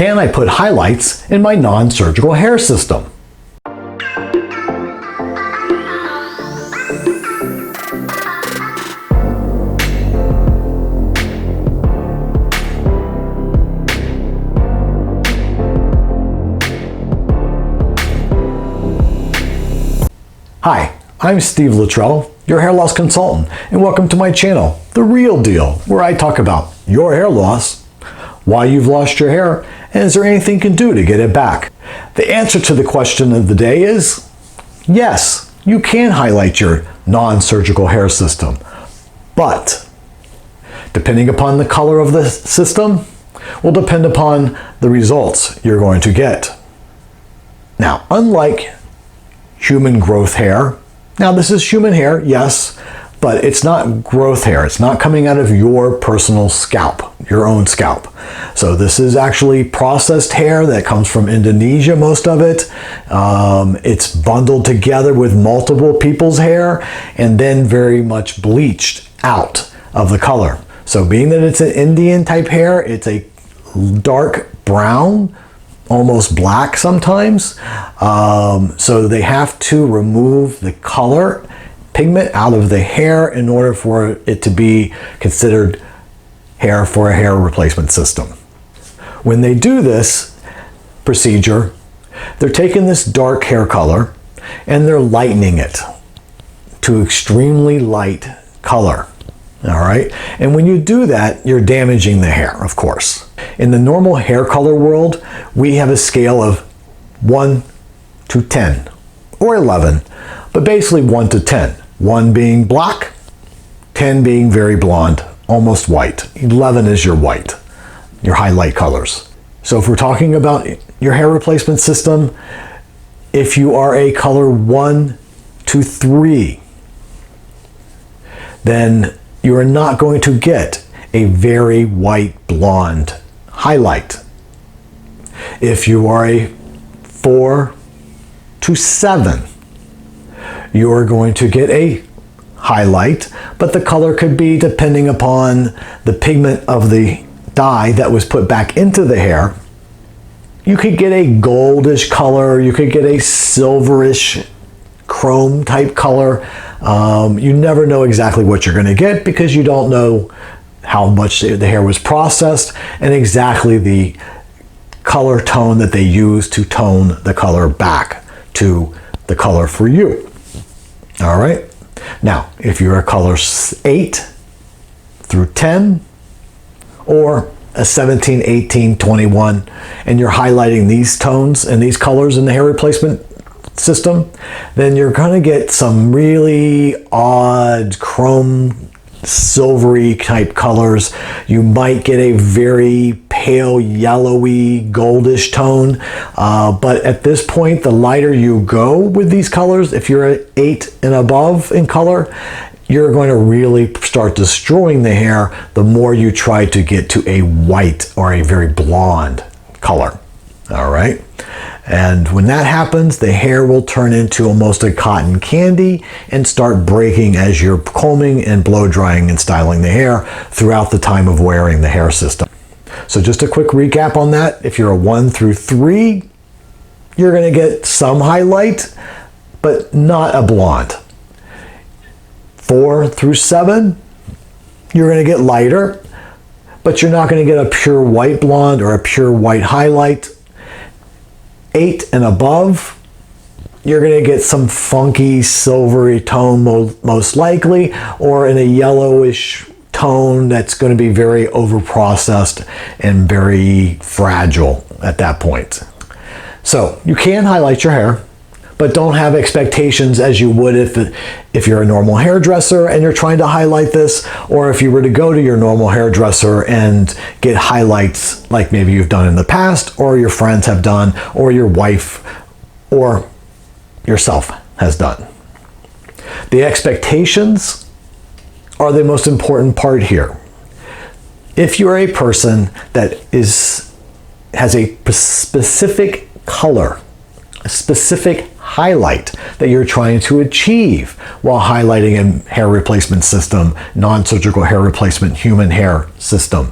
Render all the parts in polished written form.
Can I put highlights in my non-surgical hair system? Hi, I'm Steve Luttrell, your hair loss consultant, and welcome to my channel, The Real Deal, where I talk about your hair loss, why you've lost your hair, and is there anything you can do to get it back? The answer to the question of the day is yes, you can highlight your non-surgical hair system, but depending upon the color of the system will depend upon the results you're going to get. Now, unlike human growth hair. Now this is human hair, yes, but it's not growth hair. It's not coming out of your personal scalp, your own scalp. So this is actually processed hair that comes from Indonesia, most of it. It's bundled together with multiple people's hair and then very much bleached out of the color. So being that it's an Indian type hair, it's a dark brown, almost black sometimes. So they have to remove the color pigment out of the hair in order for it to be considered hair for a hair replacement system. When they do this procedure, they're taking this dark hair color and they're lightening it to extremely light color. All right, and when you do that, you're damaging the hair, of course. In the normal hair color world, we have a scale of 1 to 10 or 11, but basically 1 to 10. 1 being black, 10 being very blonde, almost white. 11 is your white, your highlight colors. So if we're talking about your hair replacement system, if you are a color 1 to 3, then you are not going to get a very white blonde highlight. If you are a 4 to 7, you are going to get a highlight, but the color could be depending upon the pigment of the dye that was put back into the hair. You could get a goldish color, you could get a silverish chrome type color. You never know exactly what you're going to get because you don't know how much the hair was processed and exactly the color tone that they use to tone the color back to the color for you. All right. Now, if you're a color 8 through 10 or a 17, 18, 21, and you're highlighting these tones and these colors in the hair replacement system, then you're going to get some really odd chrome silvery type colors. You might get a very pale yellowy goldish tone, but at this point, the lighter you go with these colors, if you're at 8 and above in color, you're going to really start destroying the hair the more you try to get to a white or a very blonde color. All right. And when that happens, the hair will turn into almost a cotton candy and start breaking as you're combing and blow drying and styling the hair throughout the time of wearing the hair system. So just a quick recap on that. If you're a 1 through 3, you're going to get some highlight, but not a blonde. 4 through 7, you're going to get lighter, but you're not going to get a pure white blonde or a pure white highlight. 8 and above, you're going to get some funky silvery tone most likely, or in a yellowish tone that's going to be very overprocessed and very fragile at that point. So you can highlight your hair, but don't have expectations as you would if you're a normal hairdresser and you're trying to highlight this, or if you were to go to your normal hairdresser and get highlights like maybe you've done in the past, or your friends have done, or your wife or yourself has done. The expectations are the most important part here. If you're a person that has a specific color, a specific highlight that you're trying to achieve while highlighting a hair replacement system, non-surgical hair replacement, human hair system,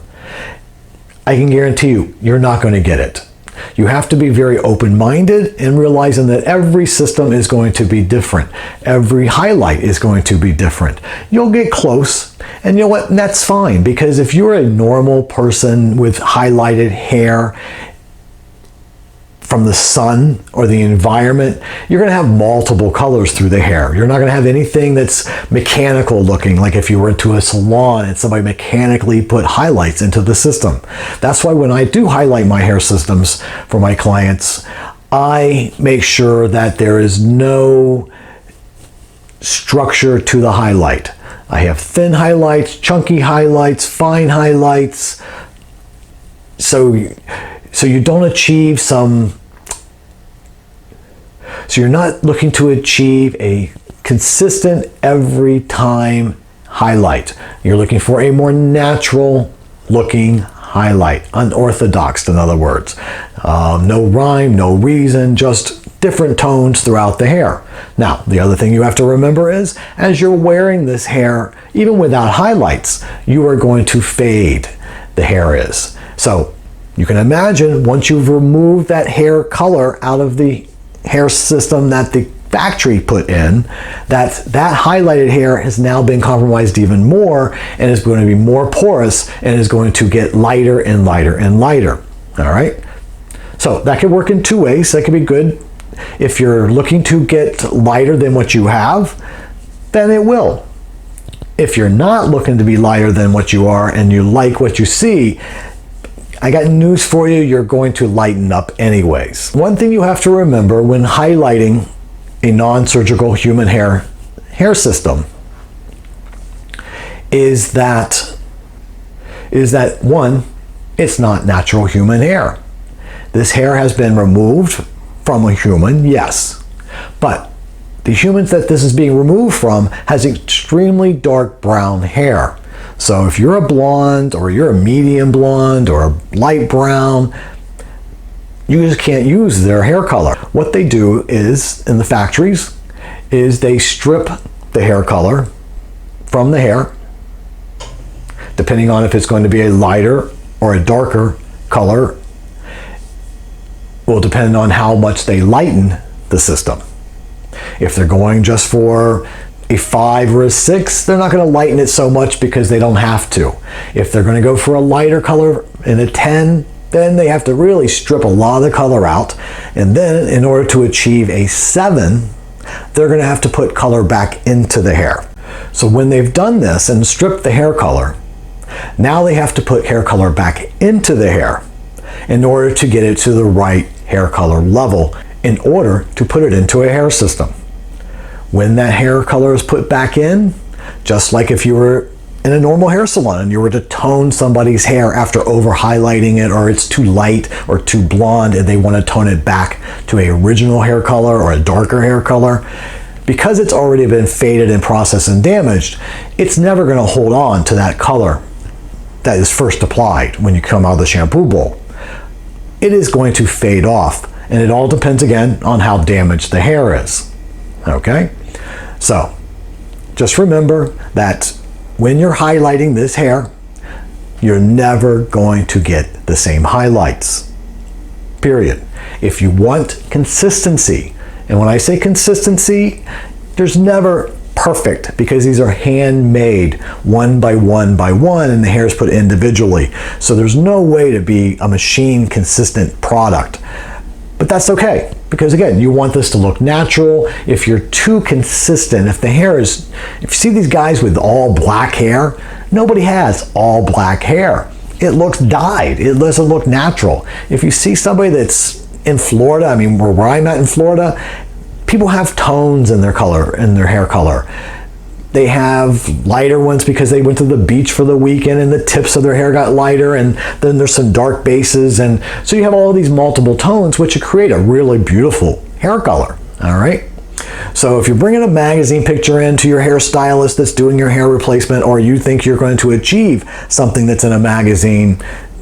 I can guarantee you, you're not going to get it. You have to be very open-minded and realizing that every system is going to be different. Every highlight is going to be different. You'll get close, and you know what? That's fine, because if you're a normal person with highlighted hair from the sun or the environment, you're going to have multiple colors through the hair. You're not going to have anything that's mechanical looking, like if you were into a salon and somebody mechanically put highlights into the system. That's why when I do highlight my hair systems for my clients, I make sure that there is no structure to the highlight. I have thin highlights, chunky highlights, fine highlights, so you don't achieve so you're not looking to achieve a consistent every time highlight. You're looking for a more natural looking highlight, unorthodox in other words. No rhyme, no reason, just different tones throughout the hair. Now, the other thing you have to remember is, as you're wearing this hair, even without highlights, you are going to fade, the hair is. So you can imagine once you've removed that hair color out of the hair system that the factory put in, that highlighted hair has now been compromised even more and is going to be more porous and is going to get lighter and lighter and lighter. All right? So that could work in two ways. That could be good. If you're looking to get lighter than what you have, then it will. If you're not looking to be lighter than what you are and you like what you see, I got news for you, you're going to lighten up anyways. One thing you have to remember when highlighting a non-surgical human hair system is that one, it's not natural human hair. This hair has been removed from a human, yes, but the humans that this is being removed from has extremely dark brown hair. So if you're a blonde or you're a medium blonde or a light brown, you just can't use their hair color. What they do is, in the factories, is they strip the hair color from the hair, depending on if it's going to be a lighter or a darker color, will depend on how much they lighten the system. If they're going just for a 5 or a 6, they're not going to lighten it so much because they don't have to. If they're going to go for a lighter color in a 10, then they have to really strip a lot of the color out. And then in order to achieve a 7, they're going to have to put color back into the hair. So when they've done this and stripped the hair color, now they have to put hair color back into the hair in order to get it to the right hair color level in order to put it into a hair system. When that hair color is put back in, just like if you were in a normal hair salon and you were to tone somebody's hair after over highlighting it, or it's too light or too blonde and they want to tone it back to a original hair color or a darker hair color, because it's already been faded and processed and damaged, it's never going to hold on to that color that is first applied when you come out of the shampoo bowl. It is going to fade off, and it all depends again on how damaged the hair is. Okay? So, just remember that when you're highlighting this hair, you're never going to get the same highlights. Period. If you want consistency, and when I say consistency, there's never perfect, because these are handmade one by one by one, and the hair is put individually. So there's no way to be a machine consistent product. But that's okay, because again, you want this to look natural. If you're too consistent, if you see these guys with all black hair, nobody has all black hair. It looks dyed, it doesn't look natural. If you see somebody that's in Florida, I mean, where I'm at in Florida, people have tones in their color, in their hair color. They have lighter ones because they went to the beach for the weekend and the tips of their hair got lighter, and then there's some dark bases, and so you have all these multiple tones which create a really beautiful hair color. All right? So if you're bringing a magazine picture into your hairstylist that's doing your hair replacement, or you think you're going to achieve something that's in a magazine,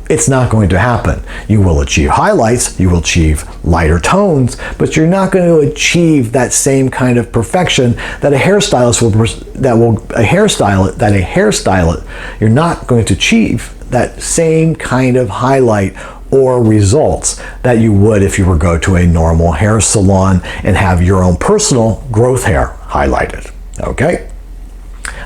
it's not going to happen. You will achieve highlights, you will achieve lighter tones, but you're not going to achieve that same kind of perfection that a hairstylist you're not going to achieve that same kind of highlight or results that you would if you were to go to a normal hair salon and have your own personal growth hair highlighted. Okay?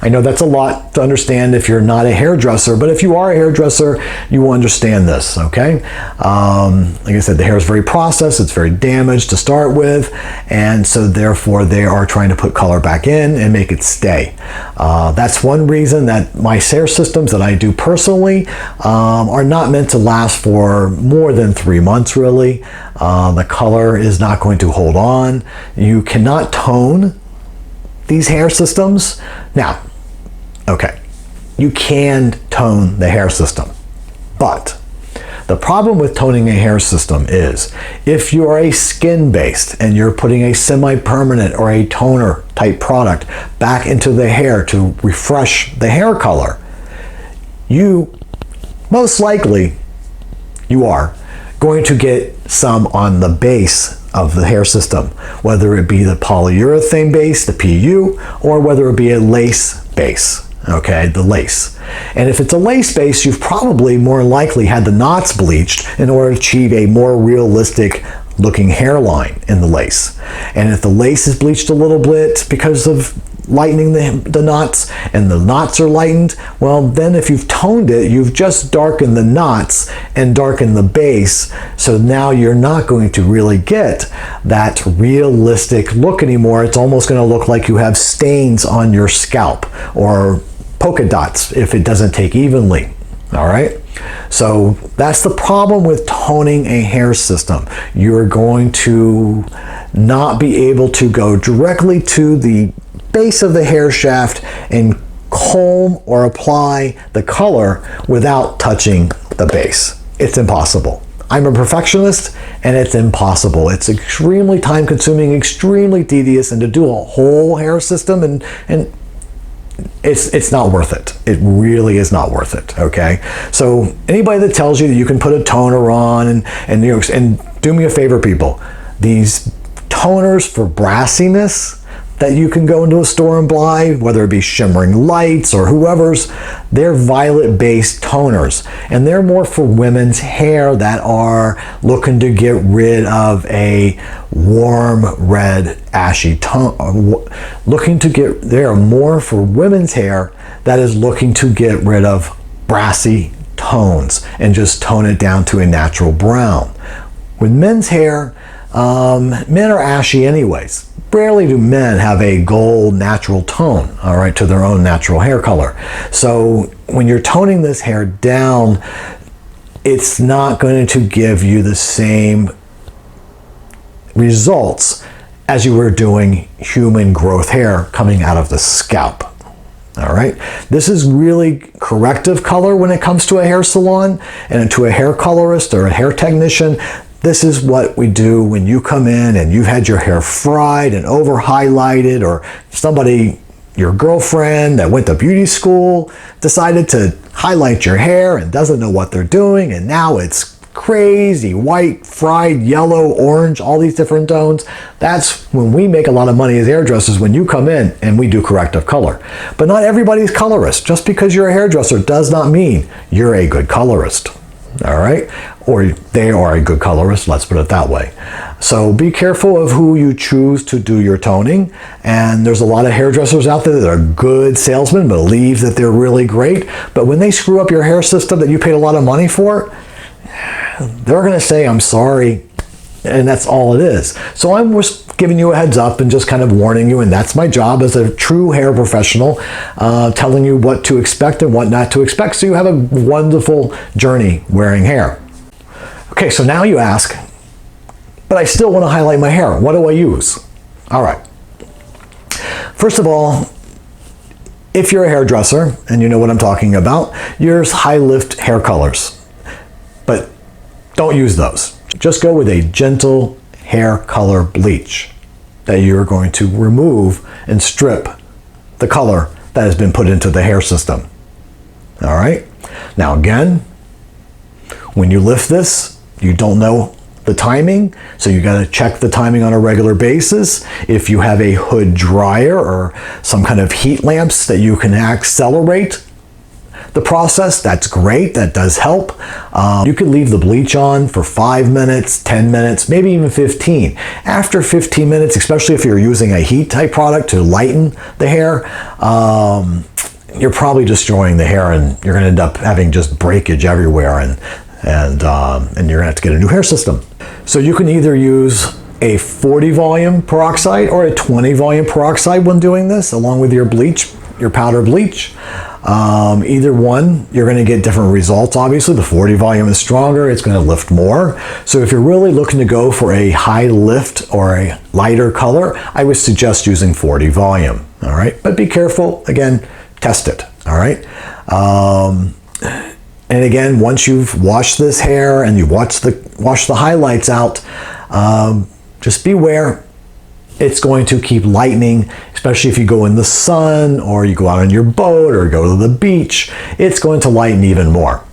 I know that's a lot to understand if you're not a hairdresser, but if you are a hairdresser, you will understand this, okay? Like I said, the hair is very processed, it's very damaged to start with, and so therefore they are trying to put color back in and make it stay. That's one reason that my hair systems that I do personally are not meant to last for more than 3 months, really. The color is not going to hold on. You cannot tone these hair systems. Now, okay, you can tone the hair system, but the problem with toning a hair system is if you are a skin-based and you're putting a semi-permanent or a toner type product back into the hair to refresh the hair color, you most likely you are going to get some on the base of the hair system, whether it be the polyurethane base, the PU, or whether it be a lace base, okay, the lace. And if it's a lace base, you've probably more likely had the knots bleached in order to achieve a more realistic looking hairline in the lace. And if the lace is bleached a little bit because of lightening the knots, and the knots are lightened, well, then if you've toned it, you've just darkened the knots and darkened the base, so now you're not going to really get that realistic look anymore. It's almost going to look like you have stains on your scalp, or polka dots if it doesn't take evenly. All right, so that's the problem with toning a hair system. You're going to not be able to go directly to the base of the hair shaft and comb or apply the color without touching the base. It's impossible. I'm a perfectionist, and it's impossible. It's extremely time consuming, extremely tedious, and to do a whole hair system and it's not worth it. It really is not worth it. Okay, so anybody that tells you that you can put a toner on and do me a favor, people, these toners for brassiness that you can go into a store and buy, whether it be Shimmering Lights or whoever's, they're violet-based toners, and they're more for women's hair that are looking to get rid of a warm red ashy tone. They are more for women's hair that is looking to get rid of brassy tones and just tone it down to a natural brown. With men's hair, men are ashy anyways. Rarely do men have a gold natural tone, all right, to their own natural hair color. So when you're toning this hair down, it's not going to give you the same results as you were doing human growth hair coming out of the scalp. All right, this is really corrective color when it comes to a hair salon and to a hair colorist or a hair technician. This is what we do when you come in and you've had your hair fried and over highlighted, or somebody, your girlfriend that went to beauty school, decided to highlight your hair and doesn't know what they're doing, and now it's crazy white, fried, yellow, orange, all these different tones. That's when we make a lot of money as hairdressers, when you come in and we do corrective color. But not everybody's colorist. Just because you're a hairdresser does not mean you're a good colorist. All right, or they are a good colorist, let's put it that way. So be careful of who you choose to do your toning, and there's a lot of hairdressers out there that are good salesmen, believe that they're really great, but when they screw up your hair system that you paid a lot of money for, they're going to say, I'm sorry, and that's all it is. So I'm just giving you a heads up and just kind of warning you, and that's my job as a true hair professional, telling you what to expect and what not to expect, so you have a wonderful journey wearing hair. Okay, so now you ask, but I still want to highlight my hair. What do I use? All right. First of all, if you're a hairdresser and you know what I'm talking about, there's high lift hair colors, but don't use those. Just go with a gentle hair color bleach that you're going to remove and strip the color that has been put into the hair system. All right. Now again, when you lift this, you don't know the timing, so you got to check the timing on a regular basis. If you have a hood dryer or some kind of heat lamps that you can accelerate the process, that's great. That does help. You could leave the bleach on for 5 minutes, 10 minutes, maybe even 15. After 15 minutes, especially if you're using a heat type product to lighten the hair, you're probably destroying the hair, and you're going to end up having just breakage everywhere, and you're going to have to get a new hair system. So you can either use a 40 volume peroxide or a 20 volume peroxide when doing this, along with your bleach, your powder bleach. Either one, you're going to get different results. Obviously, the 40 volume is stronger. It's going to lift more. So if you're really looking to go for a high lift or a lighter color, I would suggest using 40 volume. All right, but be careful. Again, test it. All right. And again, once you've washed this hair and you wash the highlights out, just beware. It's going to keep lightening, especially if you go in the sun or you go out on your boat or go to the beach. It's going to lighten even more.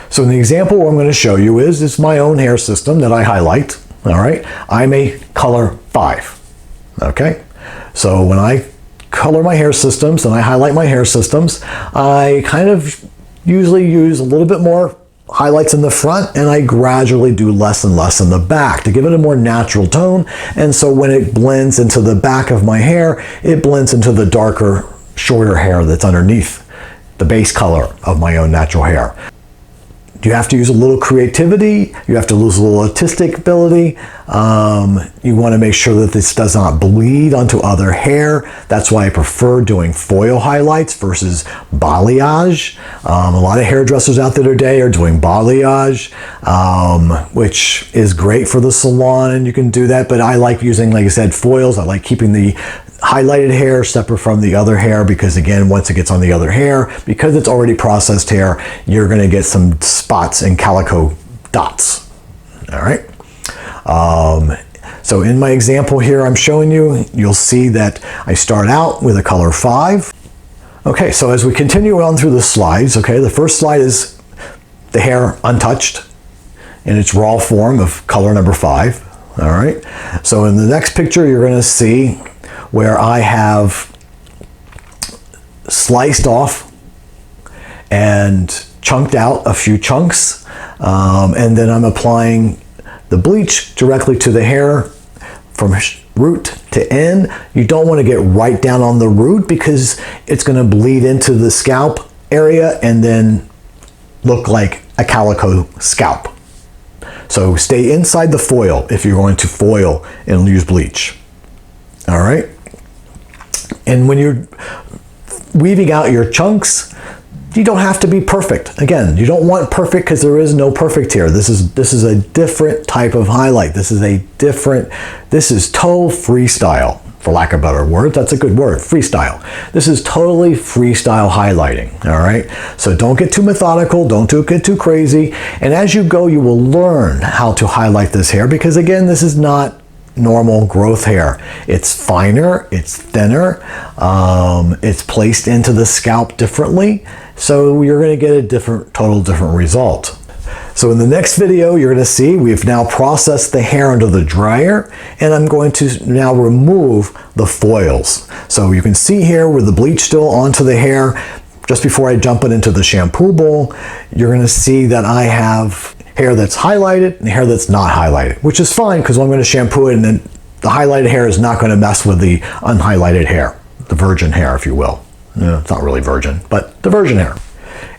So in the example what I'm going to show you is my own hair system that I highlight. All right, I'm a color 5. Okay, so when I color my hair systems and I highlight my hair systems, I kind of usually use a little bit more highlights in the front, and I gradually do less and less in the back to give it a more natural tone. And so when it blends into the back of my hair, it blends into the darker, shorter hair that's underneath the base color of my own natural hair. You have to use a little creativity. You have to use a little artistic ability. You want to make sure that this does not bleed onto other hair. That's why I prefer doing foil highlights versus balayage. A lot of hairdressers out there today are doing balayage, which is great for the salon, and you can do that. But I like using, like I said, foils. I like keeping the highlighted hair separate from the other hair, because again, once it gets on the other hair, because it's already processed hair, you're going to get some spots and calico dots. All right. So in my example here I'm showing you, you'll see that I start out with a color 5. Okay, so as we continue on through the slides, okay, the first slide is the hair untouched in its raw form of color number 5. All right. So in the next picture, you're going to see where I have sliced off and chunked out a few chunks, and then I'm applying the bleach directly to the hair from root to end. You don't want to get right down on the root because it's going to bleed into the scalp area and then look like a calico scalp. So stay inside the foil if you're going to foil and use bleach. All right. And when you're weaving out your chunks, you don't have to be perfect. Again, you don't want perfect because there is no perfect here. This is a different type of highlight. This is total freestyle, for lack of a better word. That's a good word, freestyle. This is totally freestyle highlighting, all right? So don't get too methodical, don't get too crazy. And as you go, you will learn how to highlight this hair, because again, this is not normal growth hair. It's finer, it's thinner, it's placed into the scalp differently, so you're going to get a total different result. So in the next video, you're going to see we've now processed the hair under the dryer, and I'm going to now remove the foils. So you can see here with the bleach still onto the hair, just before I jump it into the shampoo bowl, you're going to see that I have hair that's highlighted and hair that's not highlighted, which is fine because I'm going to shampoo it, and then the highlighted hair is not going to mess with the unhighlighted hair, the virgin hair, if you will. It's not really virgin, but the virgin hair.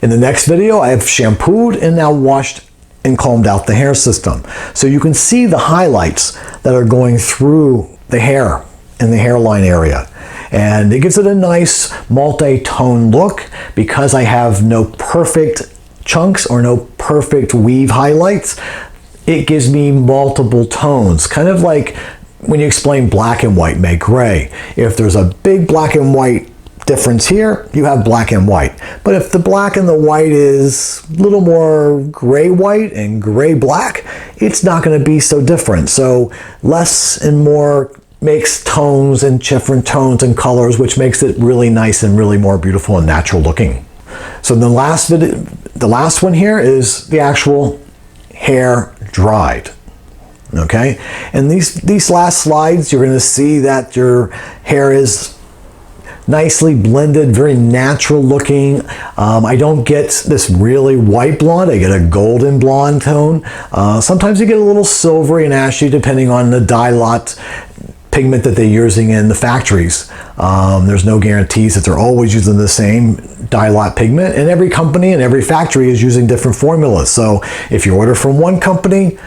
In the next video, I have shampooed and now washed and combed out the hair system. So you can see the highlights that are going through the hair in the hairline area. And it gives it a nice multi-tone look because I have no perfect chunks or no perfect weave highlights. It gives me multiple tones, kind of like when you explain black and white make gray. If there's a big black and white difference here, you have black and white. But if the black and the white is a little more gray white and gray black, it's not going to be so different. So less and more makes tones and different tones and colors, which makes it really nice and really more beautiful and natural looking. So the last one here is the actual hair dried. Okay, and these last slides, you're going to see that your hair is nicely blended, very natural looking. I don't get this really white blonde. I get a golden blonde tone. Sometimes you get a little silvery and ashy depending on the dye lot pigment that they're using in the factories. There's no guarantees that they're always using the same dye lot pigment, and every company and every factory is using different formulas. So if you order from one company,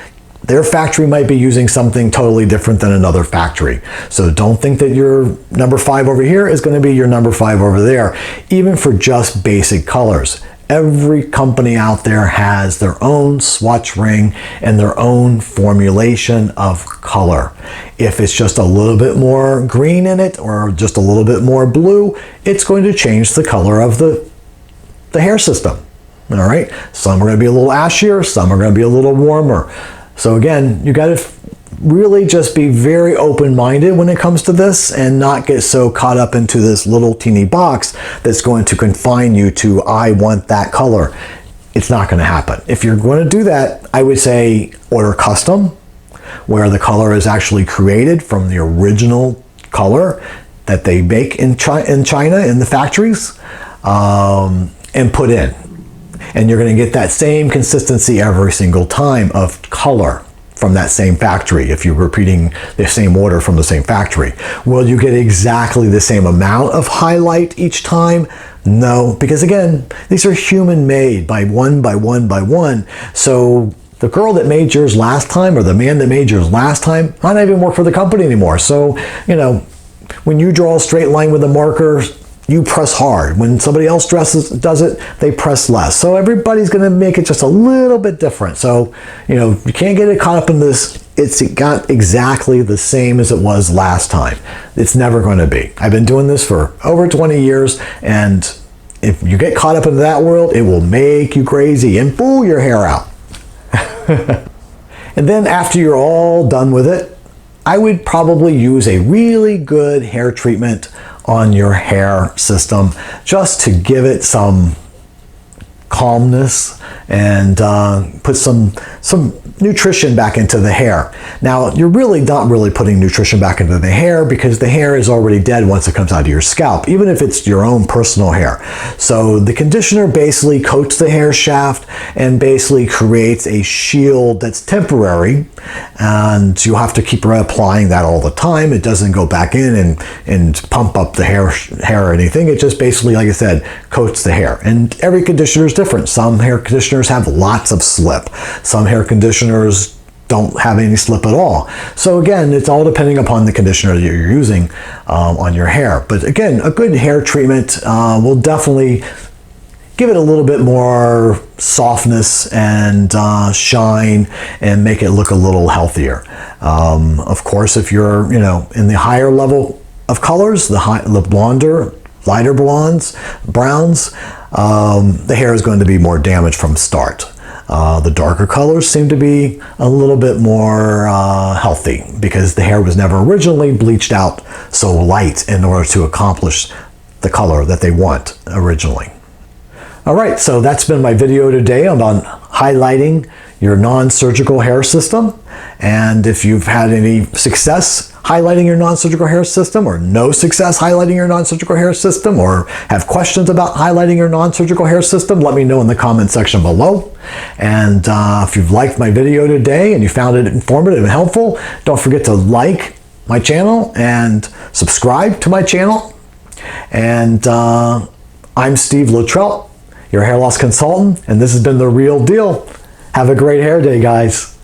their factory might be using something totally different than another factory. So don't think that your number 5 over here is going to be your number 5 over there, even for just basic colors. Every company out there has their own swatch ring and their own formulation of color. If it's just a little bit more green in it or just a little bit more blue, it's going to change the color of the hair system. All right, some are going to be a little ashier, some are going to be a little warmer. So again, you got to really just be very open-minded when it comes to this and not get so caught up into this little teeny box that's going to confine you to, I want that color. It's not going to happen. If you're going to do that, I would say order custom, where the color is actually created from the original color that they make in China in the factories, and put in. And you're going to get that same consistency every single time of color from that same factory if you're repeating the same order from the same factory. Will you get exactly the same amount of highlight each time? No, because again, these are human made by one by one by one. So the girl that made yours last time or the man that made yours last time might not even work for the company anymore. So, you know, when you draw a straight line with a marker, you press hard. When somebody else does it, they press less. So everybody's going to make it just a little bit different. So, you know, you can't get it caught up in this. It's got exactly the same as it was last time. It's never going to be. I've been doing this for over 20 years, and if you get caught up in that world, it will make you crazy and pull your hair out. And then after you're all done with it, I would probably use a really good hair treatment on your hair system just to give it some calmness and put some nutrition back into the hair. Now, you're really not putting nutrition back into the hair because the hair is already dead once it comes out of your scalp, even if it's your own personal hair. So the conditioner basically coats the hair shaft and basically creates a shield that's temporary, and you have to keep reapplying that all the time. It doesn't go back in and pump up the hair or anything. It just basically, like I said, coats the hair. And every conditioner is different. Some hair conditioners have lots of slip. Some hair conditioners don't have any slip at all. So again, it's all depending upon the conditioner that you're using on your hair. But again, a good hair treatment will definitely give it a little bit more softness and shine and make it look a little healthier. Of course, if you're, you know, in the higher level of colors, the blonder, lighter blondes, browns, the hair is going to be more damaged from start. The darker colors seem to be a little bit more healthy because the hair was never originally bleached out so light in order to accomplish the color that they want originally. All right, so that's been my video today on highlighting your non-surgical hair system. And if you've had any success highlighting your non-surgical hair system or no success highlighting your non-surgical hair system or have questions about highlighting your non-surgical hair system, let me know in the comment section below. And if you've liked my video today and you found it informative and helpful, don't forget to like my channel and subscribe to my channel. And I'm Steve Luttrell, your hair loss consultant, and this has been The Real Deal. Have a great hair day, guys.